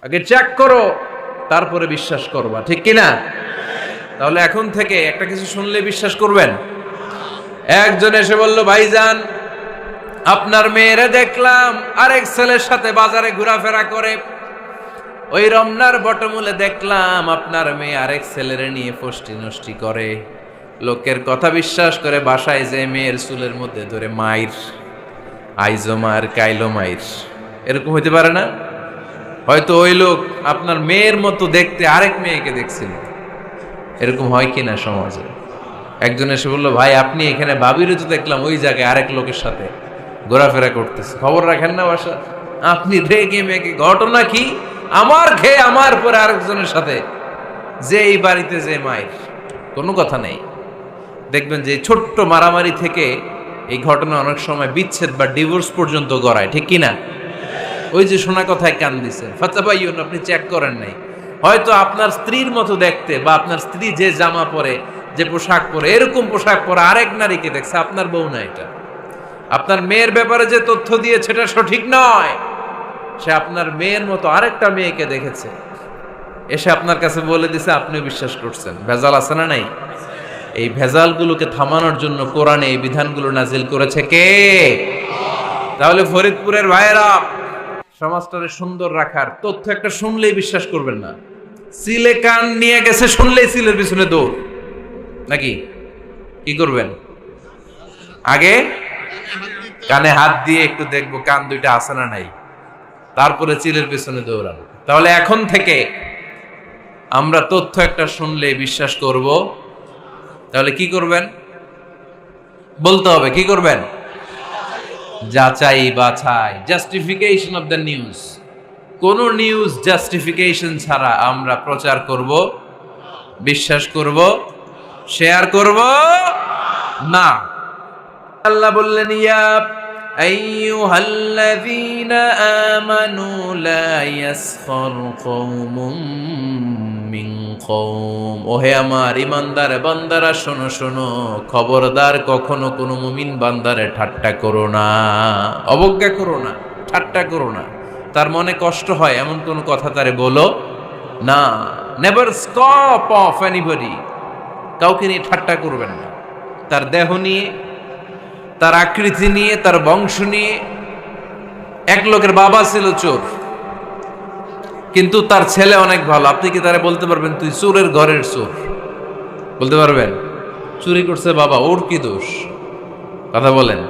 আগে চেক করো, তারপরে বিশ্বাস করবা, ঠিক কিনা? তাহলে এখন থেকে একটা কিছু শুনলে বিশ্বাস করবেন। একজন এসে বলল, ভাইজান আপনার মেয়েরে দেখলাম আরেক ছেলের সাথে বাজারে ঘোরাফেরা করে, ওই রমনার বটমূলে দেখলাম আপনার মেয়ে আরেক ছেলেরে নিয়ে ফষ্টি নষ্টি করে, লোকের কথা বিশ্বাস করে বাসায় যে মেয়ের চুলের মধ্যে ধরে মাইর, আইজো মার কাইলো মাইর। এরকম হইতে পারে না? হয়তো ওই লোক আপনার মেয়ের মতো দেখতে আরেক মেয়েকে দেখছিল। এরকম হয় কিনা সমাজে? একজন এসে বললো, ভাই আপনি এখানে ভাবিরে তো দেখলাম ওই জায়গায় আরেক লোকের সাথে ঘোরাফেরা করতেছে, খবর রাখেন না বাসা? আপনি রেগে মেগে, ঘটনা কি? আমার খেয়ে আমার পরে আরেকজনের সাথে, যে এই বাড়িতে যে মায়ের কোনো কথা নেই। দেখবেন যে ছোট্ট মারামারি থেকে এই ঘটনা অনেক সময় বিচ্ছেদ বা ডিভোর্স পর্যন্ত গড়ায়, ঠিক কিনা? ওই যে শোনা কথায় কান দিচ্ছেন, ফাতাবাইয়ুন, আপনি চেক করেন নাই। হয়তো আপনার স্ত্রীর মতো দেখতে বা আপনার স্ত্রী যে জামা পরে, যে পোশাক পরে, এরকম পোশাক পরে আরেক নারীকে দেখছে, আপনার বউ না এটা। আপনার মেয়ের ব্যাপারে যে তথ্য দিয়েছে এটা সঠিক নয়, সে আপনার মেয়ের মতো আরেকটা মেয়েকে দেখেছে, এসে আপনার কাছে বলে দিছে, আপনিও বিশ্বাস করছেন। ভেজাল আছে না নাই? এই ভেজালগুলোকে থামানোর জন্য কোরআনে এই বিধানগুলো নাজিল করেছে কে? তাহলে ফরিদপুরের ভাইয়েরা, সমাজটারে সুন্দর রাখার তথ্য একটা শুনলেই বিশ্বাস করবেন না। সিলে কান নিয়ে গেছে শুনলেই সিলের পিছনে দৌড়, নাকি? কি করবেন? আগে কানে হাত দিয়ে একটু দেখবো কান দুইটা আছে না নাই, তারপরে চিলের পিছনে দৌড়ানো। তাহলে এখন থেকে আমরা তথ্য একটা শুনলে বিশ্বাস করব। তাহলে কি করবেন? বলতে হবে কি করবেন? যাচাই বাছাই, জাস্টিফিকেশন অফ দ্য নিউজ। কোন নিউজ জাস্টিফিকেশন ছাড়া আমরা প্রচার করব, বিশ্বাস করব, শেয়ার করব না। আল্লাহ বললেন, ইয়া আইয়ুহাল্লাযীনা আমানু লা ইয়াসখার কওমুম মিন কওম। ওহে আমার ঈমানদার বান্দারা, শোনো শোনো, খবরদার কখনো কোনো মুমিন বান্দারে ঠাট্টা করো না, অবজ্ঞা করো না, ঠাট্টা করো না। তার মনে কষ্ট হয় এমন কোন কথা তারে বলো না। Never scoff of anybody. কাউকে নিয়ে ঠাট্টা করবেন না, তার দেহ নিয়ে, তার আকৃতি নিয়ে, তার বংশ নিয়ে। এক লোকের বাবা ছিল চোর, কিন্তু তার ছেলে অনেক ভালো। আপনি কি তারা বলতে পারবেন তুই চোরের ঘরের চোর? বলতে পারবেন? চুরি করছে বাবা, ওর কি দোষ? কথা বলেন।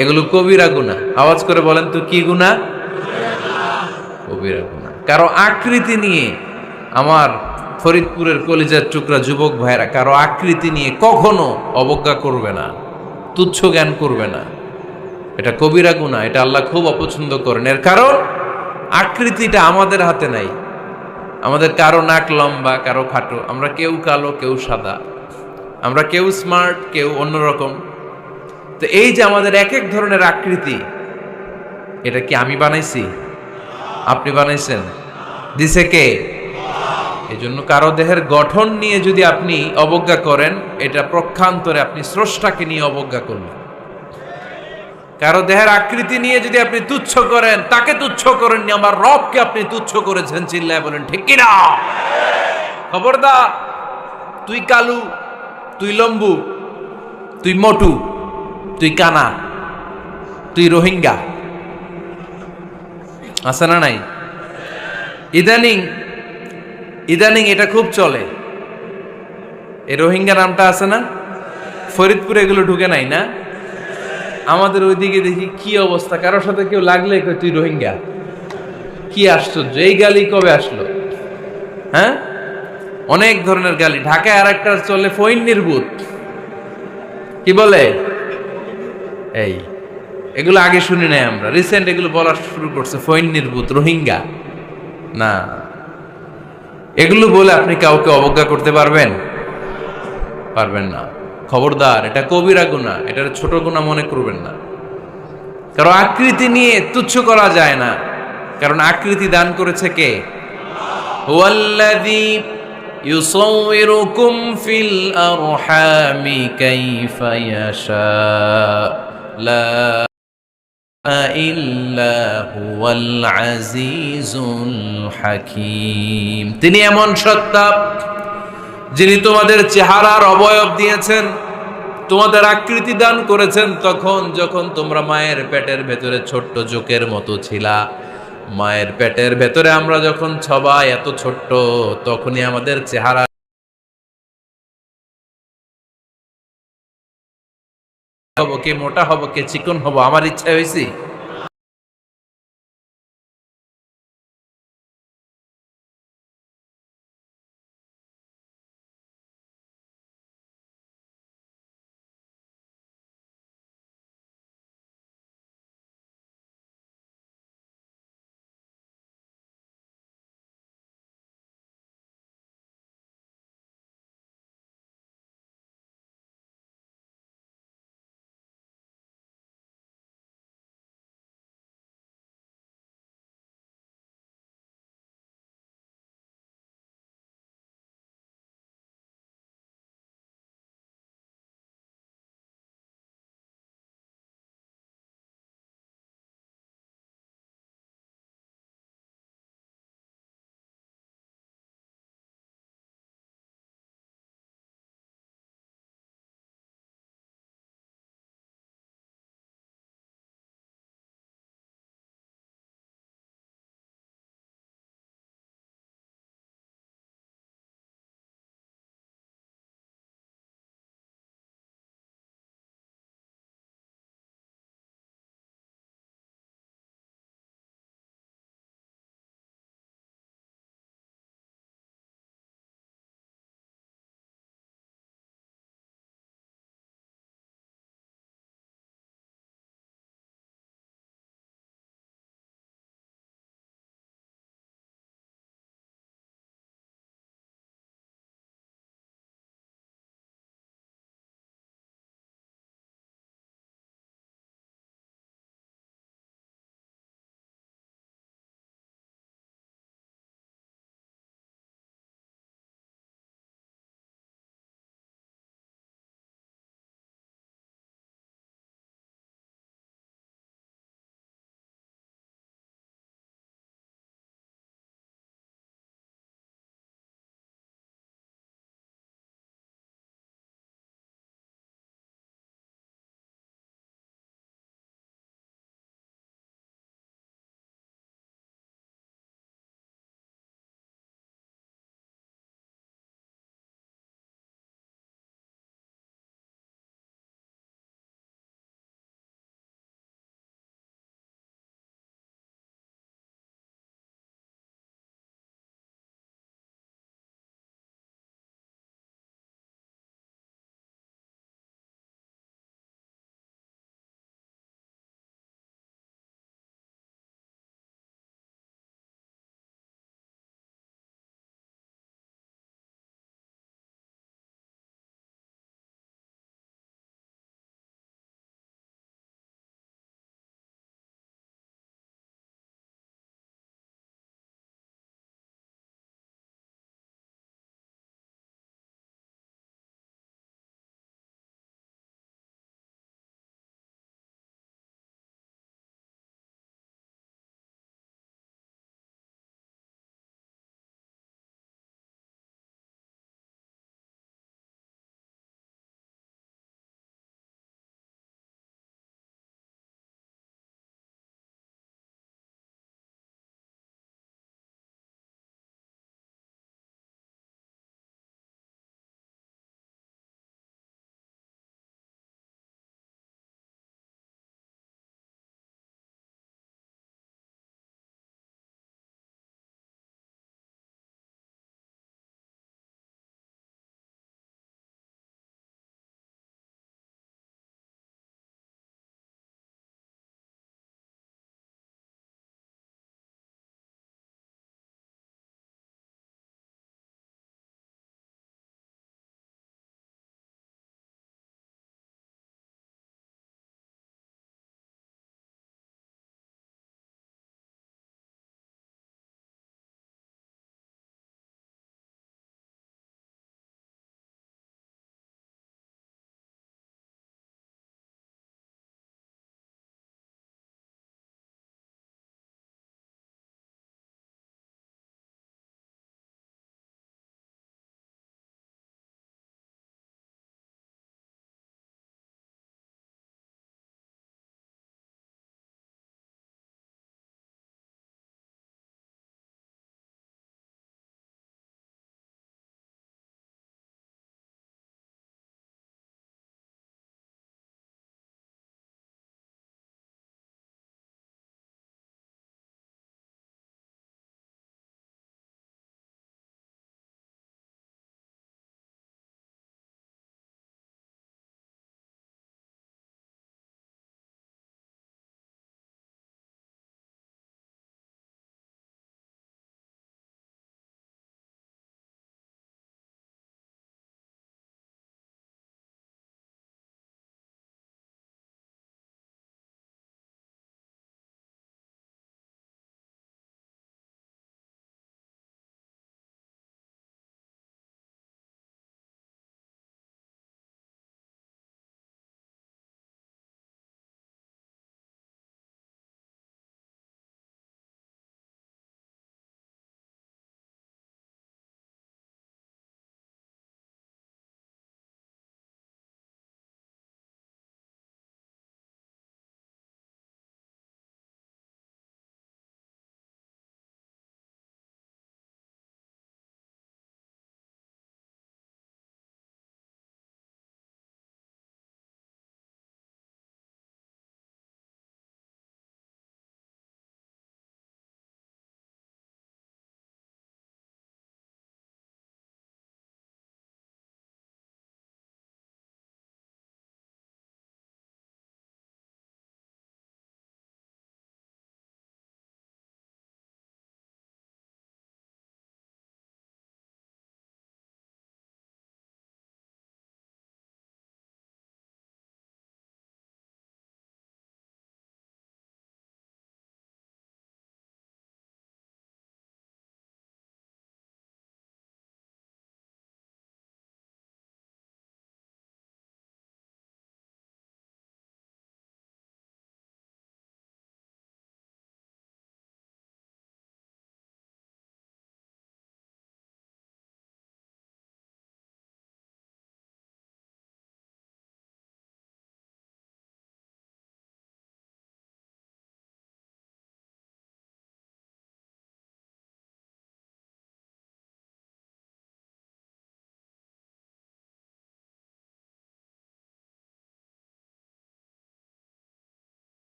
এগুলো কবিরা গুনাহ। আওয়াজ করে বলেন তো, কি গুনাহ? কবিরা গুনাহ। কারো আকৃতি নিয়ে, আমার ফরিদপুরের কলিজার টুকরা যুবক ভাইরা, কারো আকৃতি নিয়ে কখনো অবজ্ঞা করবে না, তুচ্ছ জ্ঞান করবে না। এটা কবিরা গুনাহ, এটা আল্লাহ খুব অপছন্দ করেন। এর কারণ আকৃতিটা আমাদের হাতে নাই। আমাদের কারো নাক লম্বা, কারো খাটো, আমরা কেউ কালো, কেউ সাদা, আমরা কেউ স্মার্ট, কেউ অন্যরকম। তো এই যে আমাদের এক এক ধরনের আকৃতি, এটা কি আমি বানাইছি? আপনি বানাইছেন? দিছে কে? এই জন্য কারো দেহের গঠন নিয়ে যদি আপনি অবজ্ঞা করেন, এটা প্রক্ষান্তরে আপনি স্রষ্টাকে নিয়ে অবজ্ঞা করলেন। কারো দেহের আকৃতি নিয়ে যদি আপনি তুচ্ছ করেন, তাকে তুচ্ছ করেননি, আমার রবকে আপনি তুচ্ছ করেছেন। চিল্লায় বলেন ঠিক কিনা? খবরদার, তুই কালু, তুই লম্বু, তুই মোটু, তুই কানা, তুই রোহিঙ্গা, আছে না নাই? ইদানিং এটা খুব চলে। এই রোহিঙ্গা নামটা আছে না? ফরিদপুরে এগুলো ঢুকে নাই না? আমাদের ওইদিকে দেখি কি অবস্থা, কারোর সাথে কেউ লাগলে কই তুই রোহিঙ্গা। কি আশ্চর্য, এই গালি কবে আসলো? হ্যাঁ, অনেক ধরনের গালি। ঢাকায় আর একটা চলে, ফইন্নির ভূত। কি বলে? এই এগুলো আগে শুনি নাই আমরা, রিসেন্ট এগুলো বলা শুরু করছে, ফইন্নির ভূত, রোহিঙ্গা। না, এগুলো বলে আপনি কাউকে অবজ্ঞা করতে পারবেন? পারবেন না। খবরদার, এটা কবিরা গুনাহ, এটা ছোট গুনাহ মনে করবেন না। কারণ আকৃতি নিয়ে তুচ্ছ করা যায় না, কারণ আকৃতি দান করেছে কে? হুয়াল্লাযী ইউসাউইরুকুম ফিল আরহামি কাইফা ইয়াশা। লা ইল্লা হুয়াল আজিজুল হাকীম। তিনি এমন সত্তা যিনি তোমাদের চেহারার অবয়ব দিয়েছেন, তোমাদের আকৃতি দান করেছেন তখন যখন তোমরা মায়ের পেটের ভেতরে ছোট্ট জোকের মতো ছিলা। মায়ের পেটের ভেতরে আমরা যখন সবাই এত ছোট্ট, তখনই আমাদের চেহারা হব, কে মোটা হব কে চিকন হব আমার ইচ্ছা হয়েছে?